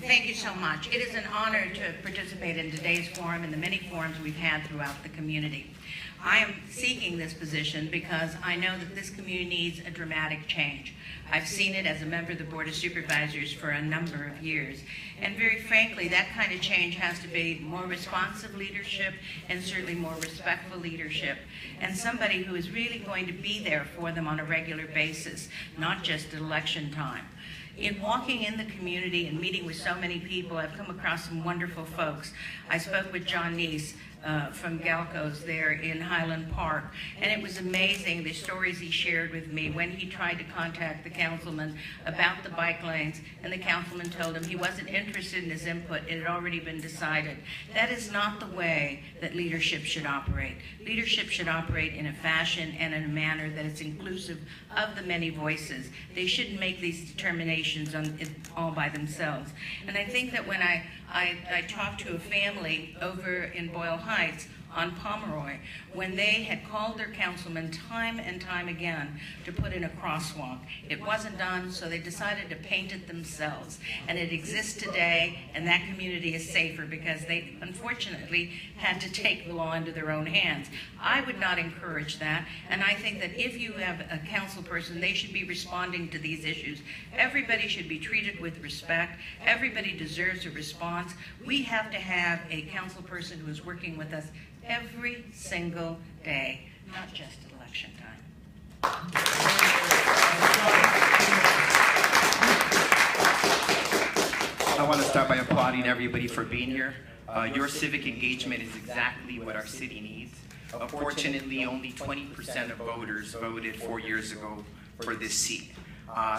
Thank you so much. It is an honor to participate in today's forum and the many forums we've had throughout the community. I am seeking this position because I know that this community needs a dramatic change. I've seen it as a member of the Board of Supervisors for a number of years. And very frankly, that kind of change has to be more responsive leadership and certainly more respectful leadership. And somebody who is really going to be there for them on a regular basis, not just at election time. In walking in the community and meeting with so many people, I've come across some wonderful folks. I spoke with John Neese from Galco's there in Highland Park, and it was amazing the stories he shared with me when he tried to contact the councilman about the bike lanes, and the councilman told him he wasn't interested in his input. It had already been decided. That is not the way that leadership should operate. Leadership should operate in a fashion and in a manner that is inclusive of the many voices. They shouldn't make these determinations all by themselves. And I think that when I talked to a family over in Boyle Heights on Pomeroy, when they had called their councilman time and time again to put in a crosswalk. It wasn't done, so they decided to paint it themselves. And it exists today, and that community is safer because they unfortunately had to take the law into their own hands. I would not encourage that, and I think that if you have a council person, they should be responding to these issues. Everybody should be treated with respect. Everybody deserves a response. We have to have a council person who is working with us every single day, not just at election time. I want to start by applauding everybody for being here. Your civic engagement is exactly what our city needs. Unfortunately, only 20% of voters voted 4 years ago for this seat.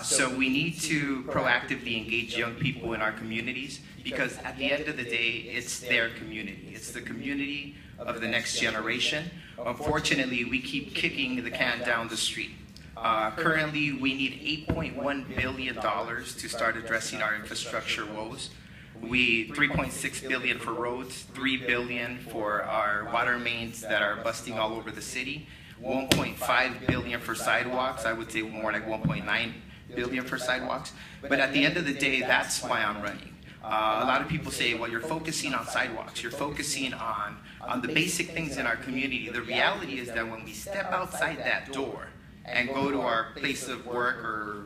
So we need to proactively engage young people in our communities, because at the end of the day, it's their community. It's the community of the next generation. Unfortunately, we keep kicking the can down the street. Currently, we need $8.1 billion to start addressing our infrastructure woes. $3.6 billion for roads, $3 billion for our water mains that are busting all over the city, $1.5 billion for sidewalks. I would say more like $1.9 billion for sidewalks. But at the end of the day, that's why I'm running. A lot of people say, well, you're focusing on sidewalks, you're focusing on the basic things in our community. The reality is that when we step outside that door and go to our place of work or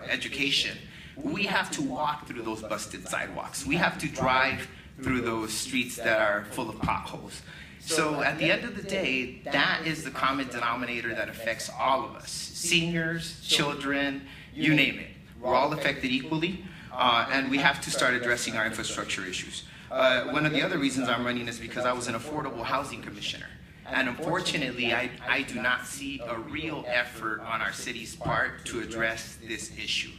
education, we have to walk through those busted sidewalks. We have to drive through those streets that are full of potholes. So at the end of the day, that is the common denominator that affects all of us. Seniors, children, you name it. We're all affected equally. And we have to start addressing our infrastructure issues. One of the other reasons I'm running is because I was an affordable housing commissioner. And unfortunately, I do not see a real effort on our city's part to address this issue.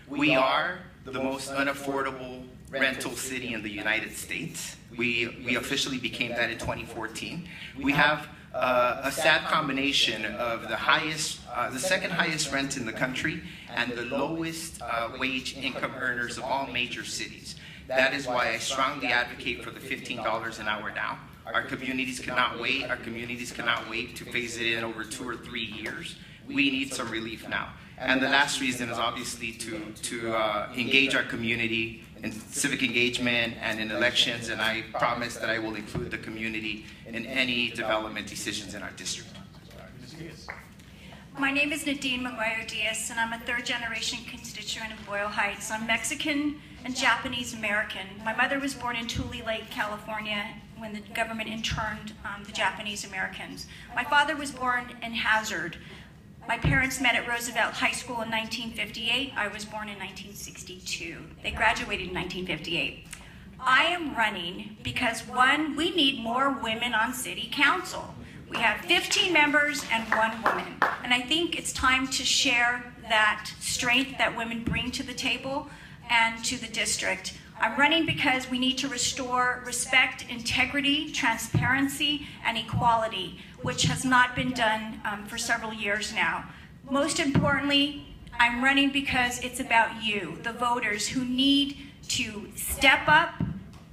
We are the most unaffordable rental city in the United States. We officially became that in 2014. We have a sad combination of the second highest rent in the country and the lowest wage income earners of all major cities. That is why I strongly advocate for the $15 an hour now. Our communities cannot wait. Our communities cannot wait to phase it in over 2 or 3 years. We need some relief now. And the last reason is obviously to engage our community in civic engagement and in elections, and I promise that I will include the community in any development decisions in our district. My name is Nadine Maguire-Diaz, and I'm a third-generation constituent of Boyle Heights. I'm Mexican and Japanese American. My mother was born in Tule Lake, California, when the government interned the Japanese Americans. My father was born in Hazard. My parents met at Roosevelt High School in 1958. I was born in 1962. They graduated in 1958. I am running because, one, we need more women on city council. We have 15 members and 1 woman. And I think it's time to share that strength that women bring to the table and to the district. I'm running because we need to restore respect, integrity, transparency, and equality, which has not been done for several years now. Most importantly, I'm running because it's about you, the voters, who need to step up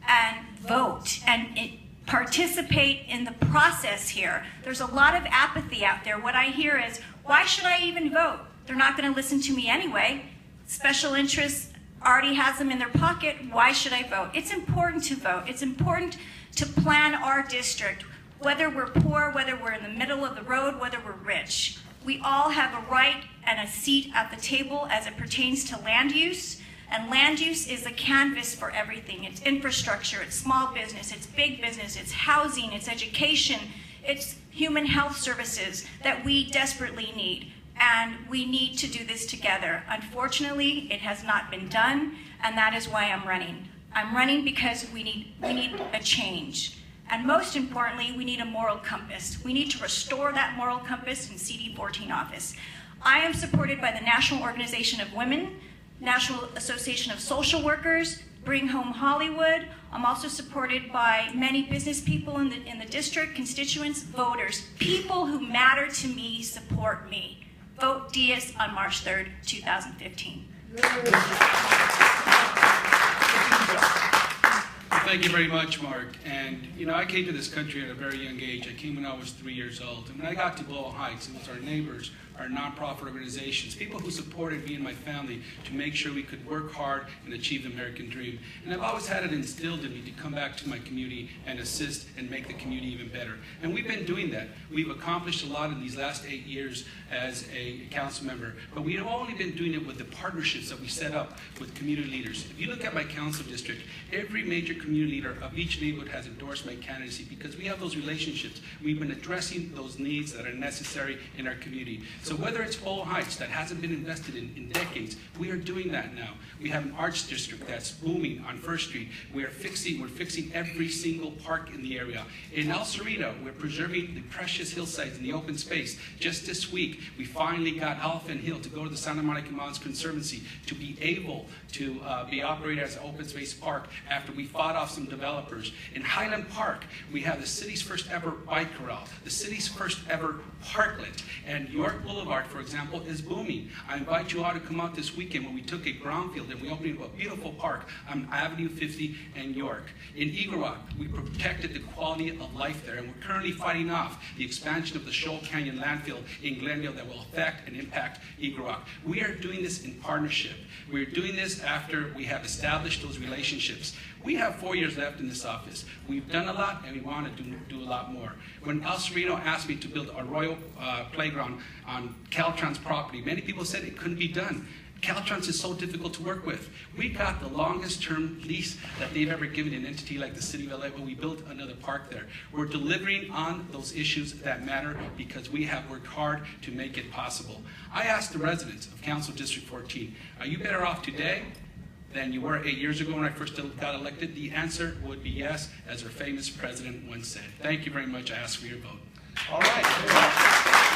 and vote and participate in the process here. There's a lot of apathy out there. What I hear is, why should I even vote? They're not going to listen to me anyway. Special interests already has them in their pocket, why should I vote? It's important to vote. It's important to plan our district, whether we're poor, whether we're in the middle of the road, whether we're rich. We all have a right and a seat at the table as it pertains to land use. And land use is the canvas for everything. It's infrastructure, it's small business, it's big business, it's housing, it's education, it's human health services that we desperately need. And we need to do this together. Unfortunately, it has not been done, and that is why I'm running. I'm running because we need a change. And most importantly, we need a moral compass. We need to restore that moral compass in CD 14 office. I am supported by the National Organization of Women, National Association of Social Workers, Bring Home Hollywood. I'm also supported by many business people in the district, constituents, voters. People who matter to me support me. Vote Diaz on March 3rd, 2015. Thank you very much, Mark. And you know, I came to this country at a very young age. I came when I was 3 years old. And when I got to Boyle Heights, it was our neighbors, our nonprofit organizations, people who supported me and my family to make sure we could work hard and achieve the American dream. And I've always had it instilled in me to come back to my community and assist and make the community even better. And we've been doing that. We've accomplished a lot in these last 8 years as a council member, but we have only been doing it with the partnerships that we set up with community leaders. If you look at my council district, every major community leader of each neighborhood has endorsed my candidacy because we have those relationships. We've been addressing those needs that are necessary in our community. So whether it's Boyle Heights that hasn't been invested in decades, we are doing that now. We have an arts district that's booming on First Street. We're fixing every single park in the area. In El Cerrito, we're preserving the precious hillsides and the open space. Just this week, we finally got Elephant Hill to go to the Santa Monica Mountains Conservancy to be able to be operated as an open space park after we fought off some developers. In Highland Park, we have the city's first ever bike corral, the city's first ever parklet, and York Boulevard, for example, is booming. I invite you all to come out this weekend when we took a brownfield and we opened a beautiful park on Avenue 50 and York. In Eagle Rock, we protected the quality of life there, and we're currently fighting off the expansion of the Shoal Canyon landfill in Glendale that will affect and impact Eagle Rock. We are doing this in partnership. We're doing this after we have established those relationships. We have 4 years left in this office. We've done a lot, and we want to do a lot more. When El Cerrito asked me to build a Royal playground on Caltrans property, many people said it couldn't be done. Caltrans is so difficult to work with. We got the longest term lease that they've ever given an entity like the City of LA when we built another park there. We're delivering on those issues that matter because we have worked hard to make it possible. I asked the residents of Council District 14, are you better off today than you were 8 years ago when I first got elected? The answer would be yes, as our famous president once said. Thank you very much. I ask for your vote. All right.